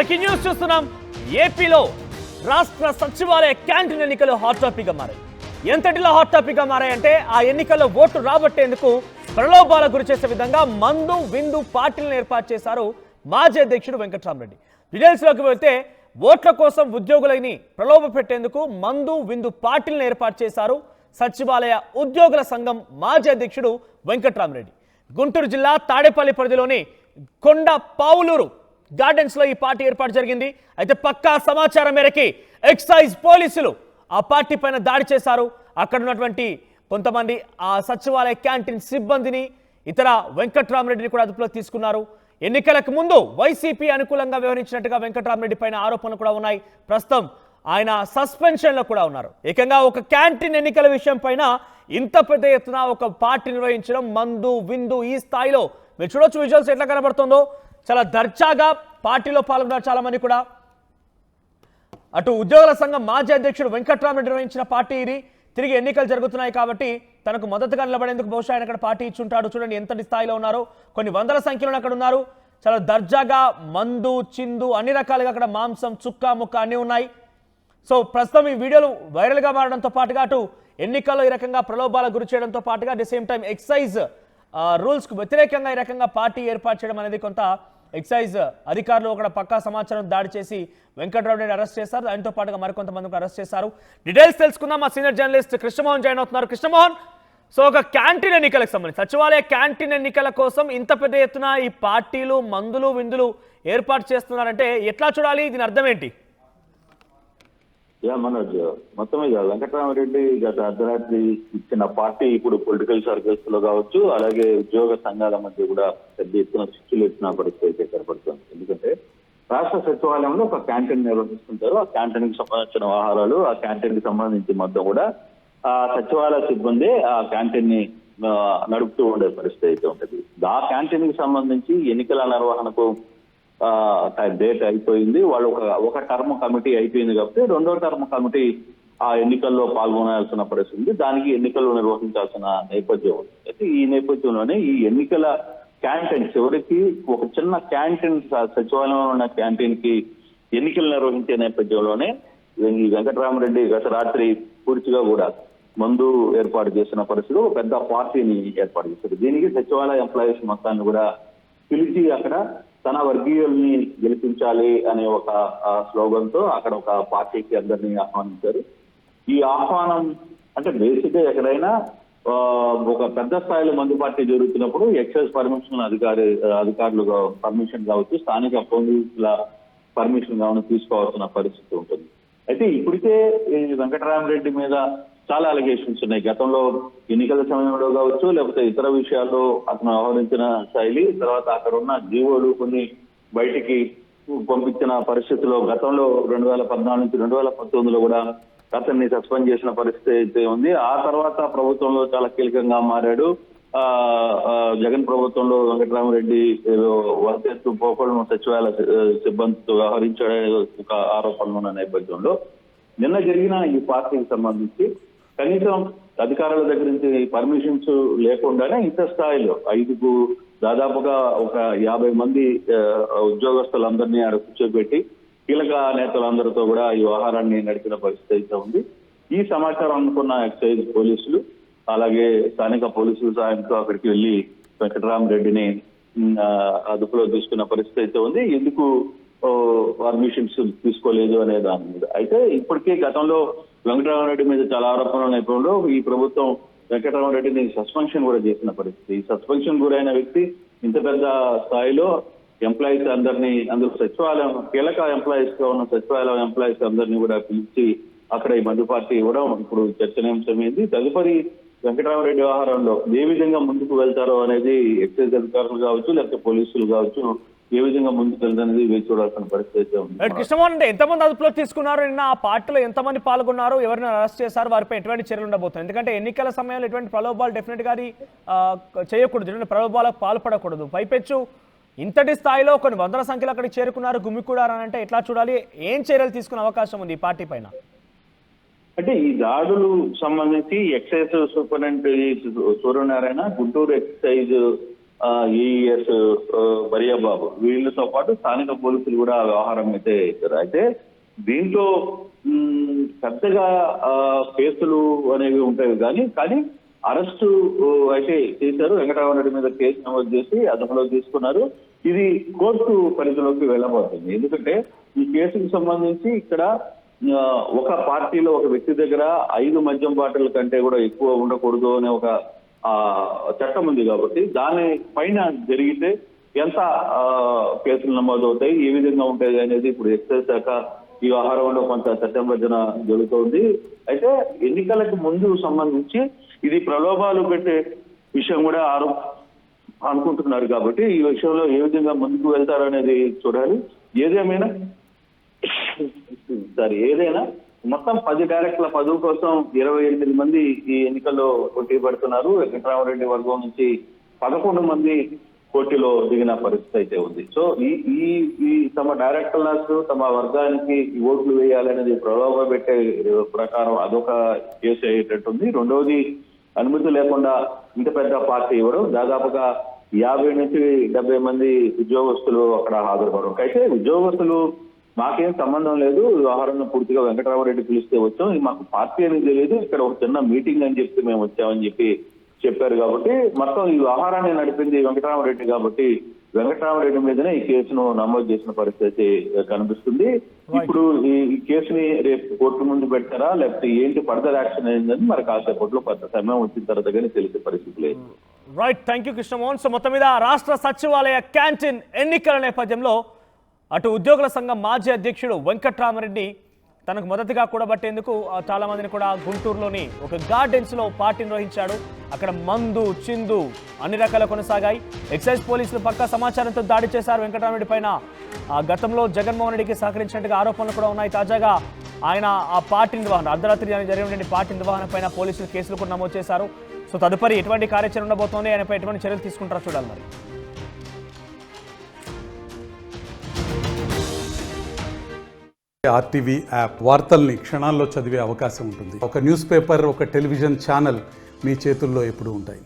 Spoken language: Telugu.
బ్రేకింగ్ న్యూస్ చూస్తున్నాం. ఏపీలో రాష్ట్ర సచివాలయ క్యాంటీన్ ఎన్నికలు హాట్ టాపిక్ గా మారాయి. ఎంతటిలో హాట్ టాపిక్ గా మారాయంటే ఆ ఎన్నికల్లో ఓటు రాబట్టేందుకు ప్రలోభాలకు గురి చేసే విధంగా మందు విందు పార్టీలను ఏర్పాటు చేశారు మాజీ అధ్యక్షుడు వెంకట్రామరెడ్డి. డీటెయిల్స్ లోకి వెళ్తే ఓట్ల కోసం ఉద్యోగులని ప్రలోభ పెట్టేందుకు మందు విందు పార్టీలను ఏర్పాటు చేశారు సచివాలయ ఉద్యోగుల సంఘం మాజీ అధ్యక్షుడు వెంకట్రామరెడ్డి. గుంటూరు జిల్లా తాడేపల్లి పరిధిలోని కొండ పావులూరు గార్డెన్స్ లో ఈ పార్టీ ఏర్పాటు జరిగింది. అయితే పక్కా సమాచారం మేరకి ఎక్సైజ్ పోలీసులు ఆ పార్టీ పైన దాడి చేశారు. అక్కడ ఉన్నటువంటి కొంతమంది ఆ సచివాలయ క్యాంటీన్ సిబ్బందిని ఇతర వెంకట్రామరెడ్డిని కూడా అదుపులో తీసుకున్నారు. ఎన్నికలకు ముందు వైసీపీ అనుకూలంగా వ్యవహరించినట్టుగా వెంకట్రామరెడ్డి పైన ఆరోపణలు కూడా ఉన్నాయి. ప్రస్తుతం ఆయన సస్పెన్షన్ లో కూడా ఉన్నారు. ఏకంగా ఒక క్యాంటీన్ ఎన్నికల విషయం పైన ఇంత పెద్ద ఎత్తున ఒక పార్టీ నిర్వహించడం, మందు విందు ఈ స్థాయిలో మీరు చూడొచ్చు విజువల్స్ ఎట్లా కనబడుతుందో. చాలా దర్జాగా పార్టీలో పాల్గొన్నారు చాలా మంది కూడా. అటు ఉద్యోగుల సంఘం మాజీ అధ్యక్షుడు వెంకట్రామరెడ్డి నిర్వహించిన పార్టీ ఇది. తిరిగి ఎన్నికలు జరుగుతున్నాయి కాబట్టి తనకు మద్దతుగా నిలబడేందుకు బహుశా ఆయన అక్కడ పార్టీ ఇచ్చుంటాడు. చూడండి ఎంతటి స్థాయిలో ఉన్నారో, కొన్ని వందల సంఖ్యలో అక్కడ ఉన్నారు. చాలా దర్జాగా మందు చిందు అన్ని రకాలుగా అక్కడ మాంసం చుక్క ముక్క అన్నీ ఉన్నాయి. సో ప్రస్తుతం ఈ వీడియోలు వైరల్గా మారడంతో పాటుగా అటు ఎన్నికల్లో ఈ రకంగా ప్రలోభాలకు గురి చేయడంతో పాటుగా at the same time excise రూల్స్కు వ్యతిరేకంగా ఈ రకంగా పార్టీ ఏర్పాటు చేయడం అనేది కొంత ఎక్సైజ్ అధికారులు అక్కడ పక్కా సమాచారం దాడి చేసి వెంకట్రామరెడ్డిని అరెస్ట్ చేశారు. దానితో పాటుగా మరికొంతమందికి అరెస్ట్ చేశారు. డీటెయిల్స్ తెలుసుకుందాం. మా సీనియర్ జర్నలిస్ట్ కృష్ణమోహన్ జాయిన్ అవుతున్నారు. కృష్ణమోహన్, సో ఒక క్యాంటీన్ ఎన్నికలకు సంబంధించి సచివాలయ క్యాంటీన్ ఎన్నికల కోసం ఇంత పెద్ద ఎత్తున ఈ పార్టీలు మందులు విందులు ఏర్పాటు చేస్తున్నారంటే ఎట్లా చూడాలి? దీని అర్థం ఏంటి? మనోజ్, మొత్తం మీద వెంకట్రామరెడ్డి గత అర్ధరాత్రి ఇచ్చిన పార్టీ ఇప్పుడు పొలిటికల్ సర్కిల్స్ లో కావచ్చు, అలాగే ఉద్యోగ సంఘాల మధ్య కూడా పెద్ద ఎత్తున చిచ్చులు ఎత్తున పరిస్థితి అయితే ఏర్పడుతుంది. ఎందుకంటే రాష్ట్ర సచివాలయంలో ఒక క్యాంటీన్ నిర్వహిస్తుంటారు. ఆ క్యాంటీన్ కి సంబంధించిన ఆహారాలు, ఆ క్యాంటీన్ కి సంబంధించి మొత్తం కూడా ఆ సచివాలయ సిబ్బంది ఆ క్యాంటీన్ ని నడుపుతూ ఉండే పరిస్థితి అయితే ఉంటుంది. ఆ క్యాంటీన్ కి సంబంధించి ఎన్నికల నిర్వహణకు డేట్ అయిపోయింది. వాళ్ళు ఒక టర్మ్ కమిటీ అయిపోయింది కాబట్టి రెండో టర్మ్ కమిటీ ఆ ఎన్నికల్లో పాల్గొనాల్సిన పరిస్థితి ఉంది. దానికి ఎన్నికలు నిర్వహించాల్సిన నేపథ్యం ఉంది. అయితే ఈ నేపథ్యంలోనే ఈ ఎన్నికల క్యాంటీన్ చివరికి ఒక చిన్న క్యాంటీన్ సచివాలయంలో ఉన్న క్యాంటీన్ కి ఎన్నికలు నిర్వహించే నేపథ్యంలోనే ఈ వెంకట్రామరెడ్డి గత రాత్రి పూర్తిగా కూడా మందు ఏర్పాటు చేసిన పరిస్థితి ఒక పెద్ద పార్టీని ఏర్పాటు చేశారు. దీనికి సచివాలయ ఎంప్లాయీస్ మొత్తాన్ని కూడా పిలిచి అక్కడ తన వర్గీయుల్ని గెలిపించాలి అనే ఒక స్లోగన్ తో అక్కడ ఒక పార్టీకి అందరినీ ఆహ్వానించారు. ఈ ఆహ్వానం అంటే బేసిక్ గా ఎక్కడైనా ఒక పెద్ద స్థాయిలో మందు పార్టీ జరుగుతున్నప్పుడు ఎక్సైజ్ పర్మిషన్ అధికారులు పర్మిషన్ కావచ్చు, స్థానిక పోలీసుల పర్మిషన్ కావచ్చు తీసుకోవాల్సిన పరిస్థితి ఉంటుంది. అయితే ఇప్పటికే వెంకట్రామరెడ్డి మీద చాలా అలిగేషన్స్ ఉన్నాయి. గతంలో ఎన్నికల సమయంలో కావచ్చు, లేకపోతే ఇతర విషయాల్లో అతను వ్యవహరించిన శైలి, తర్వాత అక్కడ ఉన్న జీవోలు కొన్ని బయటికి పంపించిన పరిస్థితిలో గతంలో 2014 నుంచి 2019లో కూడా అతన్ని సస్పెండ్ చేసిన పరిస్థితి అయితే ఉంది. ఆ తర్వాత ప్రభుత్వంలో చాలా కీలకంగా మారాడు. జగన్ ప్రభుత్వంలో వెంకట్రామరెడ్డి వర్తెత్తు పోకడం సచివాలయ సిబ్బందితో వ్యవహరించే ఒక ఆరోపణలు ఉన్న నేపథ్యంలో నిన్న జరిగిన ఈ పార్టీకి సంబంధించి కనీసం అధికారుల దగ్గర నుంచి పర్మిషన్స్ లేకుండానే ఇంత స్థాయిలో దాదాపుగా ఒక 50 మంది ఉద్యోగస్తులందరినీ ఆడ కూర్చోబెట్టి కీలక నేతలందరితో కూడా ఈ వ్యవహారాన్ని నడిపిన పరిస్థితి అయితే ఉంది. ఈ సమాచారం అనుకున్న ఎక్సైజ్ పోలీసులు అలాగే స్థానిక పోలీసుల సాయంతో అక్కడికి వెళ్లి వెంకట్రామరెడ్డిని అదుపులో తీసుకున్న పరిస్థితి అయితే ఉంది. ఎందుకు పర్మిషన్స్ తీసుకోలేదు అనే దాని మీద అయితే ఇప్పటికే గతంలో వెంకటరామరెడ్డి మీద చాలా ఆరోపణల నేపథ్యంలో ఈ ప్రభుత్వం వెంకటరామరెడ్డిని సస్పెన్షన్ కూడా చేసిన పరిస్థితి. ఈ సస్పెన్షన్ గురైన వ్యక్తి ఇంత పెద్ద స్థాయిలో ఎంప్లాయీస్ అందరినీ, అందులో సచివాలయం కీలక ఎంప్లాయీస్ గా ఉన్న సచివాలయం ఎంప్లాయీస్ అందరినీ కూడా పిలిచి అక్కడ ఈ మందు పార్టీ ఇవ్వడం ఇప్పుడు చర్చనీయాంశమైంది. తదుపరి వెంకటరామరెడ్డి వ్యవహారంలో ఏ విధంగా ముందుకు వెళ్తారో అనేది ఎక్సైజ్ అధికారులు కావచ్చు, లేకపోతే పోలీసులు కావచ్చు ఏ విధంగా ముందుకు వెళ్తారనేది వేచి చూడాల్సిన పరిస్థితి ఉంది. కృష్ణమోహన్, అంటే ఎంతమంది అదుపులో తీసుకున్నారు, నిన్న ఆ పార్టీలో ఎంతమంది పాల్గొన్నారు, ఎవరిని అరెస్ట్ చేశారు, వారిపై ఎటువంటి చర్యలు ఉండబోతుంది? ఎందుకంటే ఎన్నికల సమయంలో ఎటువంటి ప్రలోభాలు డెఫినెట్ గా అది చేయకూడదు, ఎటువంటి ప్రలోభాలకు పాల్పడకూడదు. పైపెచ్చు ఇంతటి స్థాయిలో కొన్ని వందల సంఖ్యలో అక్కడికి చేరుకున్నారు, గుమికూడారు అని అంటే ఎట్లా చూడాలి? ఏం చర్యలు తీసుకునే అవకాశం ఉంది ఈ పార్టీ పైన? అంటే ఈ దాడులు సంబంధించి excise superintendent Suryanarayana, Guntur excise AES Bariyababu వీళ్ళతో పాటు స్థానిక పోలీసులు కూడా ఆ వ్యవహారం అయితే ఇచ్చారు. అయితే దీంట్లో పెద్దగా కేసులు అనేవి ఉంటాయి కానీ అరెస్టు అయితే చేశారు. వెంకటరామరెడ్డి మీద కేసు నమోదు చేసి అదుపులో తీసుకున్నారు. ఇది కోర్టు పరిధిలోకి వెళ్ళబోతుంది. ఎందుకంటే ఈ కేసుకు సంబంధించి ఇక్కడ ఒక పార్టీలో ఒక వ్యక్తి దగ్గర 5 మద్యం బాటిల్ కంటే కూడా ఎక్కువ ఉండకూడదు అనే ఒక చట్టం ఉంది కాబట్టి దాని పైన జరిగితే ఎంత కేసులు నమోదవుతాయి, ఏ విధంగా ఉంటాయి అనేది ఇప్పుడు ఎక్సైజ్ శాఖ ఈ వ్యవహారంలో కొంత చట్టంబద్ధన జరుగుతోంది. అయితే ఎన్నికలకు ముందు సంబంధించి ఇది ప్రలోభాలు పెట్టే విషయం కూడా అనుకుంటున్నారు కాబట్టి ఈ విషయంలో ఏ విధంగా ముందుకు వెళ్తారనేది చూడాలి. ఏదేమైనా మొత్తం 10 డైరెక్టర్ల పదవి కోసం 28 మంది ఈ ఎన్నికల్లో పోటీ పడుతున్నారు. వెంకటరామరెడ్డి వర్గం నుంచి 11 మంది పోటీలో దిగిన పరిస్థితి అయితే ఉంది. సో ఈ తమ డైరెక్టర్లకు తమ వర్గానికి ఓట్లు వేయాలనేది ప్రలోభ పెట్టే ప్రకారం అదొక కేసు అయ్యేటట్టుంది. రెండవది అనుమతి లేకుండా ఇంత పెద్ద పార్టీ ఇవ్వడం, దాదాపుగా 50 నుంచి 70 మంది ఉద్యోగస్తులు అక్కడ హాజరుపడడం. అయితే ఉద్యోగస్తులు మాకేం సంబంధం లేదు, వ్యవహారంలో పూర్తిగా వెంకటరామరెడ్డి పిలిస్తే వచ్చాం, మాకు పార్టీ అనేది తెలియదు, ఇక్కడ ఒక చిన్న మీటింగ్ అని చెప్పి మేము వచ్చామని చెప్పారు. కాబట్టి మొత్తం ఈ వ్యవహారాన్ని నడిపింది వెంకటరామరెడ్డి కాబట్టి వెంకటరామరెడ్డి మీదనే ఈ కేసును నమోదు చేసిన పరిస్థితి కనిపిస్తుంది. ఇప్పుడు ఈ కేసుని రేపు కోర్టు ముందు పెట్టారా లేకపోతే ఏంటి ఫర్దర్ యాక్షన్ అయిందని మరి కాసేపట్లో కొంత సమయం వచ్చిన తర్వాత కానీ తెలిసే పరిస్థితి లేదు. Right, thank you Krishnamohan. So మొత్తం మీద రాష్ట్ర సచివాలయ క్యాంటీన్ ఎన్నికల నేపథ్యంలో అటు ఉద్యోగుల సంఘం మాజీ అధ్యక్షుడు వెంకటరామరెడ్డి తనకు మొదటిగా కూడబట్టేందుకు చాలా మందిని కూడా గుంటూరులోని ఒక గార్డెన్స్లో పార్టీ నిర్వహించాడు. అక్కడ మందు చిందు అన్ని రకాల కొనసాగాయి. ఎక్సైజ్ పోలీసులు పక్కా సమాచారంతో దాడి చేశారు వెంకటరామరెడ్డి పైన. గతంలో జగన్మోహన్ రెడ్డికి సహకరించినట్టుగా ఆరోపణలు కూడా ఉన్నాయి. తాజాగా ఆయన ఆ పార్టీ నిర్వహణ అర్ధరాత్రి జరిగినటువంటి పార్టీ నిర్వహణ పైన పోలీసులు కేసులు కూడా నమోదు చేశారు. సో తదుపరి ఎటువంటి కార్యాచరణ ఉండబోతోంది, ఆయనపై ఎటువంటి చర్యలు తీసుకుంటారో చూడాలి. మరి ఆర్టీవీ యాప్ వార్తల్ని క్షణాల్లో చదివే అవకాశం ఉంటుంది. ఒక న్యూస్ పేపర్, ఒక టెలివిజన్ ఛానల్ మీ చేతుల్లో ఎప్పుడూ ఉంటాయి.